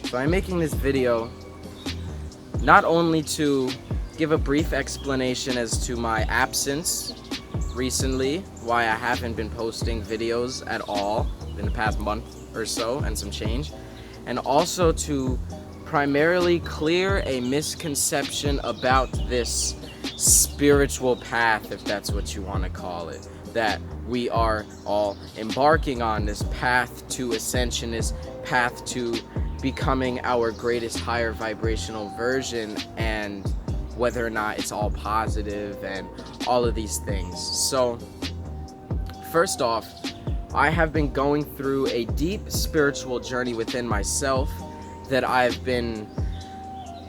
So I'm making this video not only to give a brief explanation as to my absence recently, why I haven't been posting videos at all in the past month or so and some change, and also to primarily clear a misconception about this spiritual path, if that's what you want to call it, that we are all embarking on, this path to ascension, this path to becoming our greatest higher vibrational version, and whether or not it's all positive and all of these things. So first off, I have been going through a deep spiritual journey within myself that I've been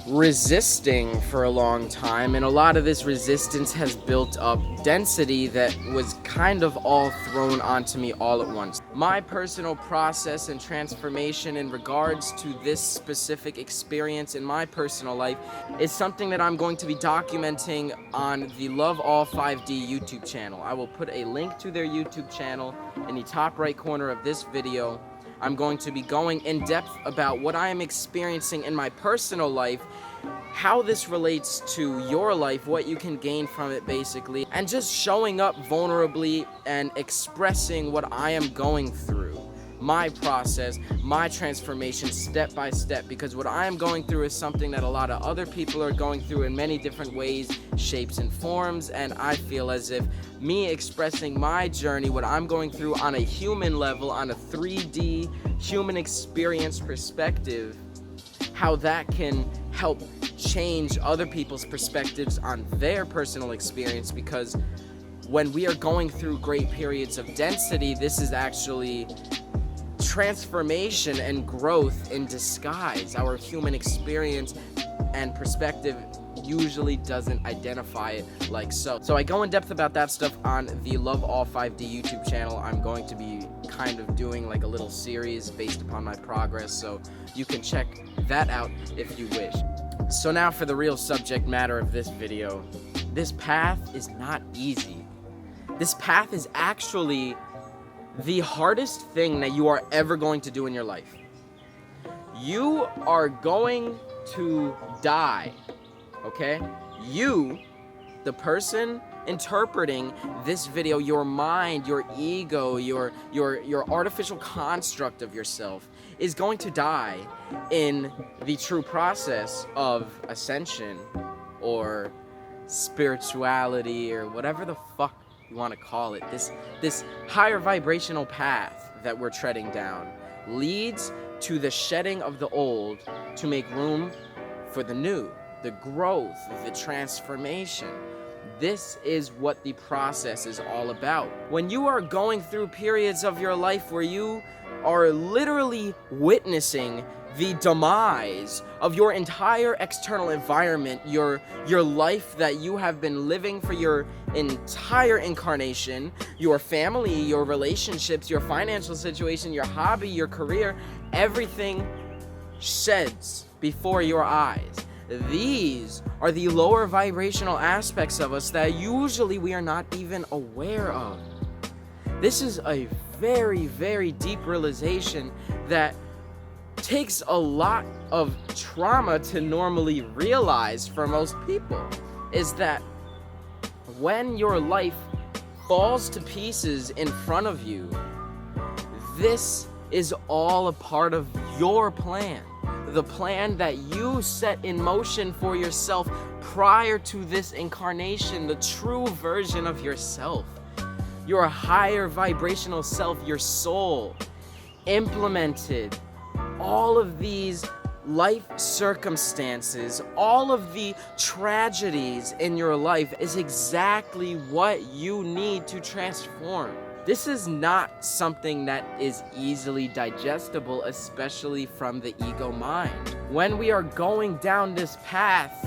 resisting for a long time, and a lot of this resistance has built up density that was kind of all thrown onto me all at once. My personal process and transformation in regards to this specific experience in my personal life is something that I'm going to be documenting on the Love All 5D YouTube channel. I will put a link to their YouTube channel in the top right corner of this video. I'm going to be going in depth about what I am experiencing in my personal life, how this relates to your life, what you can gain from it basically, and just showing up vulnerably and expressing what I am going through, my process, my transformation step by step, because what I am going through is something that a lot of other people are going through in many different ways, shapes and forms, and I feel as if me expressing my journey, what I'm going through on a human level, on a 3D human experience perspective, how that can help change other people's perspectives on their personal experience, because when we are going through great periods of density, this is actually transformation and growth in disguise. Our human experience and perspective usually doesn't identify it like so. So I go in depth about that stuff on the Love All 5D YouTube channel. I'm going to be kind of doing like a little series based upon my progress, so you can check that out if you wish. So now for the real subject matter of this video. This path is not easy. This path is actually the hardest thing that you are ever going to do in your life. You are going to die, okay? You, the person interpreting this video, your mind, your ego, your artificial construct of yourself is going to die in the true process of ascension or spirituality or whatever the fuck you want to call it. This higher vibrational path that we're treading down leads to the shedding of the old to make room for the new, the growth, the transformation. This is what the process is all about. When you are going through periods of your life where you are literally witnessing the demise of your entire external environment, your life that you have been living for your entire incarnation, your family, your relationships, your financial situation, your hobby, your career, everything sheds before your eyes. These are the lower vibrational aspects of us that usually we are not even aware of. This is a very, very deep realization that takes a lot of trauma to normally realize for most people, is that when your life falls to pieces in front of you, this is all a part of your plan. The plan that you set in motion for yourself prior to this incarnation, the true version of yourself, your higher vibrational self, your soul, implemented all of these life circumstances, all of the tragedies in your life is exactly what you need to transform. This is not something that is easily digestible, especially from the ego mind. When we are going down this path,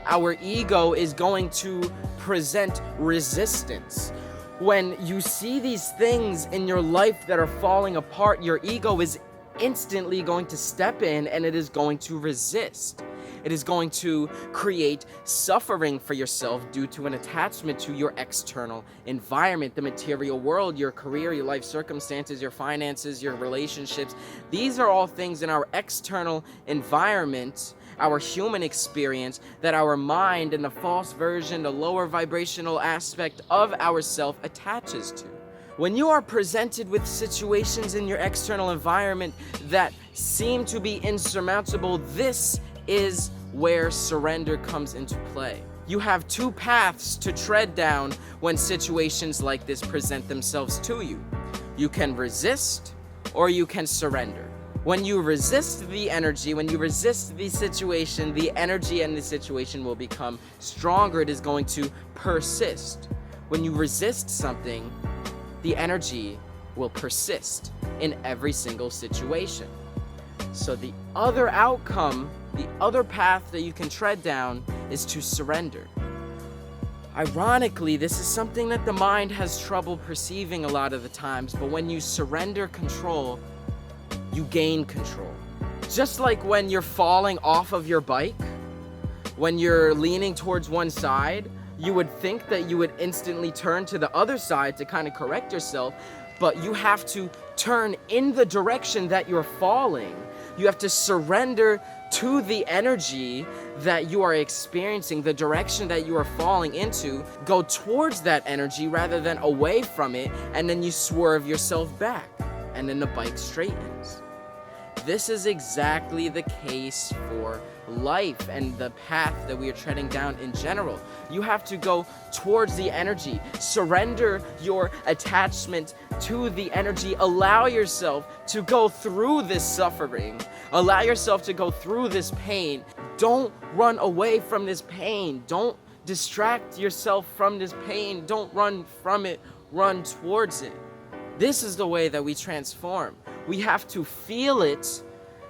our ego is going to present resistance. When you see these things in your life that are falling apart, your ego is instantly going to step in and it is going to resist. It is going to create suffering for yourself due to an attachment to your external environment, the material world, your career, your life circumstances, your finances, your relationships. These are all things in our external environment, our human experience, that our mind and the false version, the lower vibrational aspect of ourself attaches to. When you are presented with situations in your external environment that seem to be insurmountable, this is where surrender comes into play. You have two paths to tread down when situations like this present themselves to you. You can resist or you can surrender. When you resist the energy, when you resist the situation, the energy and the situation will become stronger. It is going to persist. When you resist something, the energy will persist in every single situation. So the other outcome, the other path that you can tread down is to surrender. Ironically, this is something that the mind has trouble perceiving a lot of the times, but when you surrender control, you gain control. Just like when you're falling off of your bike, when you're leaning towards one side, you would think that you would instantly turn to the other side to kind of correct yourself, but you have to turn in the direction that you're falling. You have to surrender to the energy that you are experiencing, the direction that you are falling into. Go towards that energy rather than away from it, and then you swerve yourself back, and then the bike straightens. This is exactly the case for life and the path that we are treading down in general. You have to go towards the energy. Surrender your attachment to the energy. Allow yourself to go through this suffering. Allow yourself to go through this pain. Don't run away from this pain. Don't distract yourself from this pain. Don't run from it. Run towards it. This is the way that we transform. We have to feel it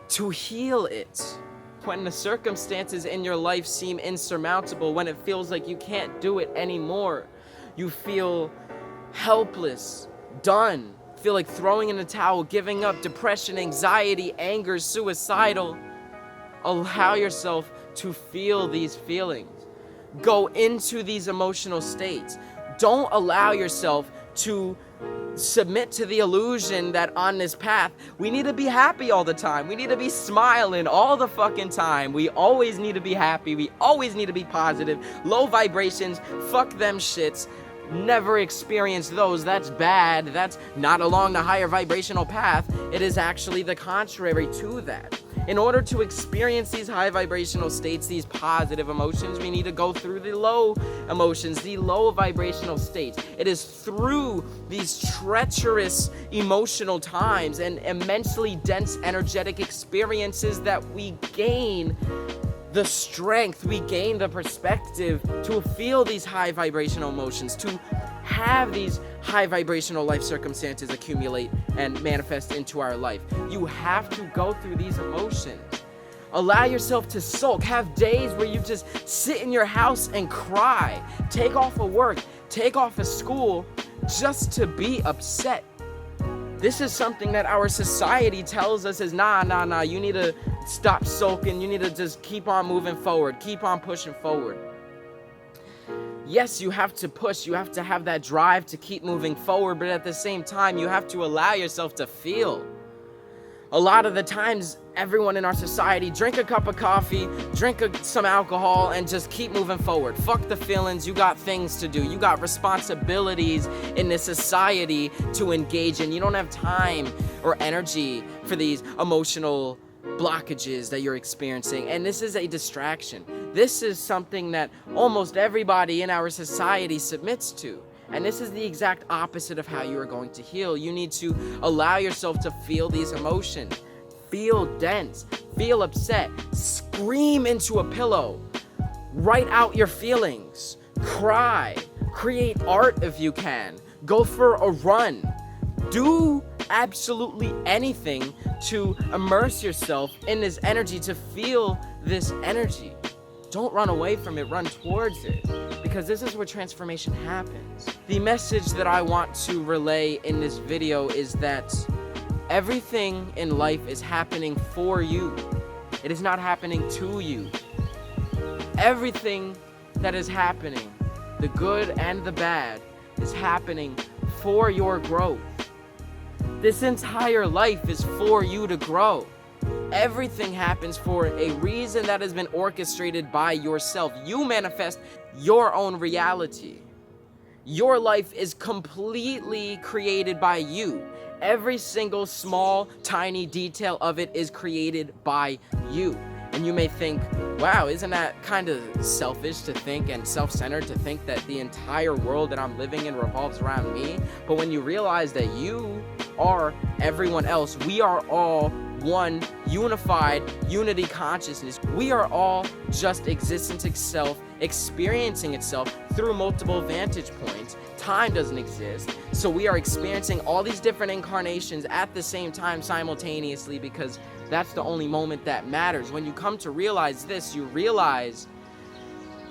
to heal it. When the circumstances in your life seem insurmountable, when it feels like you can't do it anymore, you feel helpless, done, feel like throwing in the towel, giving up, depression, anxiety, anger, suicidal, allow yourself to feel these feelings. Go into these emotional states. Don't allow yourself to submit to the illusion that on this path we need to be happy all the time. We need to be smiling all the fucking time. We always need to be happy. We always need to be positive. Low vibrations, fuck them shits. Never experience those. That's bad. That's not along the higher vibrational path. It is actually the contrary to that. In order to experience these high vibrational states, these positive emotions, we need to go through the low emotions, the low vibrational states. It is through these treacherous emotional times and immensely dense energetic experiences that we gain the strength, we gain the perspective to feel these high vibrational emotions, to have these high vibrational life circumstances accumulate and manifest into our life. You have to go through these emotions. Allow yourself to sulk. Have days where you just sit in your house and cry. Take off of work, take off of school just to be upset. This is something that our society tells us is nah, you need to stop sulking, you need to just keep on moving forward, keep on pushing forward. Yes, you have to push, you have to have that drive to keep moving forward, but at the same time, you have to allow yourself to feel. A lot of the times, everyone in our society, drink a cup of coffee, drink some alcohol, and just keep moving forward. Fuck the feelings, you got things to do. You got responsibilities in this society to engage in. You don't have time or energy for these emotional blockages that you're experiencing, and this is a distraction. This is something that almost everybody in our society submits to. And this is the exact opposite of how you are going to heal. You need to allow yourself to feel these emotions. Feel dense, feel upset, scream into a pillow, write out your feelings, cry, create art if you can, go for a run. Do absolutely anything to immerse yourself in this energy, to feel this energy. Don't run away from it, run towards it, because this is where transformation happens. The message that I want to relay in this video is that everything in life is happening for you. It is not happening to you. Everything that is happening, the good and the bad, is happening for your growth. This entire life is for you to grow. Everything happens for a reason that has been orchestrated by yourself. You manifest your own reality. Your life is completely created by you. Every single small, tiny detail of it is created by you. And you may think, wow, isn't that kind of selfish to think and self-centered to think that the entire world that I'm living in revolves around me? But when you realize that you are everyone else, we are all one unified unity consciousness. We are all just existence itself, experiencing itself through multiple vantage points. Time doesn't exist, so we are experiencing all these different incarnations at the same time simultaneously, because that's the only moment that matters. When you come to realize this, you realize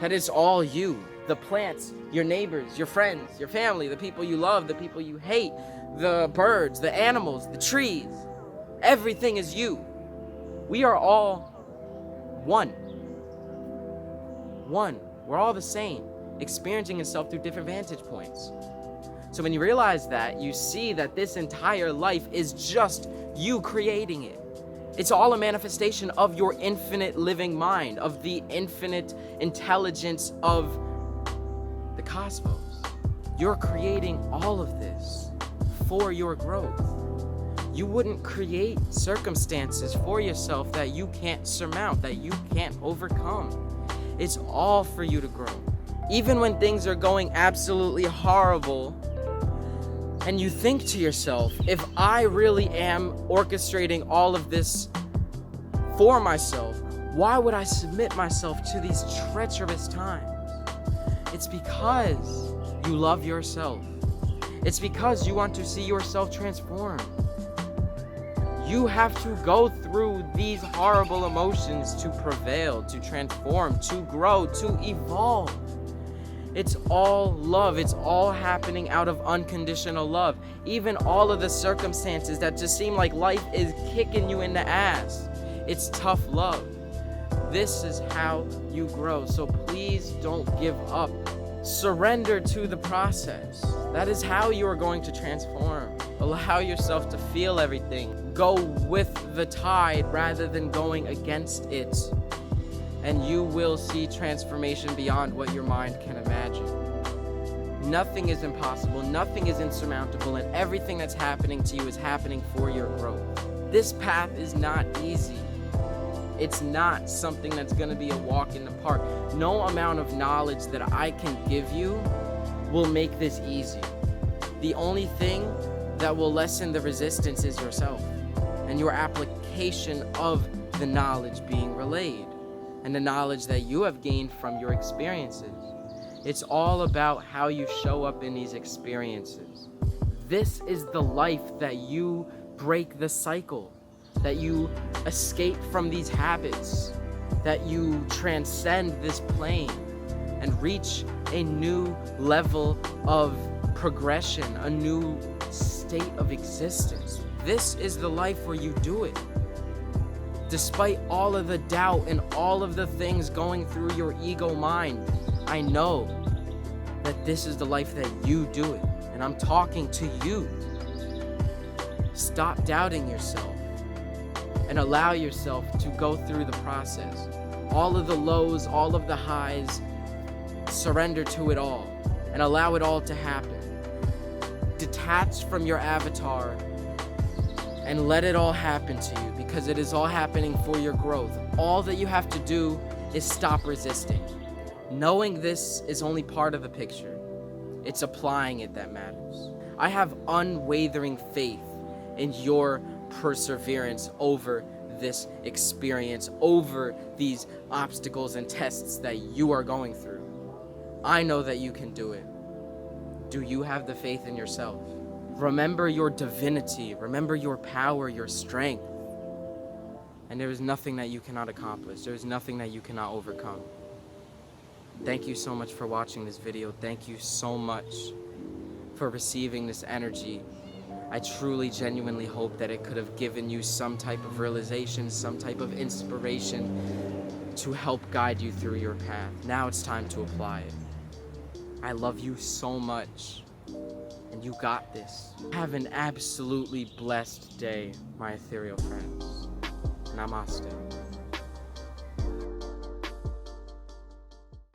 that it's all you. The plants, your neighbors, your friends, your family, the people you love, the people you hate, the birds, the animals, the trees. Everything is you. We are all one. One. We're all the same, experiencing itself through different vantage points. So when you realize that, you see that this entire life is just you creating it. It's all a manifestation of your infinite living mind, of the infinite intelligence of the cosmos. You're creating all of this for your growth. You wouldn't create circumstances for yourself that you can't surmount, that you can't overcome. It's all for you to grow. Even when things are going absolutely horrible, and you think to yourself, if I really am orchestrating all of this for myself, why would I submit myself to these treacherous times? It's because you love yourself. It's because you want to see yourself transform. You have to go through these horrible emotions to prevail, to transform, to grow, to evolve. It's all love. It's all happening out of unconditional love. Even all of the circumstances that just seem like life is kicking you in the ass, it's tough love. This is how you grow. So please don't give up. Surrender to the process. That is how you are going to transform. Allow yourself to feel everything. Go with the tide rather than going against it. And you will see transformation beyond what your mind can imagine. Nothing is impossible, nothing is insurmountable, and everything that's happening to you is happening for your growth. This path is not easy. It's not something that's going to be a walk in the park. No amount of knowledge that I can give you will make this easy. The only thing that will lessen the resistance is yourself and your application of the knowledge being relayed and the knowledge that you have gained from your experiences. It's all about how you show up in these experiences. This is the life that you break the cycle, that you escape from these habits, that you transcend this plane and reach a new level of progression, a new state of existence. This is the life where you do it. Despite all of the doubt and all of the things going through your ego mind, I know that this is the life that you do it. And I'm talking to you. Stop doubting yourself and allow yourself to go through the process. All of the lows, all of the highs, surrender to it all and allow it all to happen. Detach from your avatar and let it all happen to you, because it is all happening for your growth. All that you have to do is stop resisting. Knowing this is only part of the picture. It's applying it that matters. I have unwavering faith in your perseverance over this experience, over these obstacles and tests that you are going through. I know that you can do it. Do you have the faith in yourself? Remember your divinity. Remember your power, your strength. And there is nothing that you cannot accomplish. There is nothing that you cannot overcome. Thank you so much for watching this video. Thank you so much for receiving this energy. I truly, genuinely hope that it could have given you some type of realization, some type of inspiration, to help guide you through your path. Now it's time to apply it. I love you so much, and you got this. Have an absolutely blessed day, my ethereal friends. Namaste.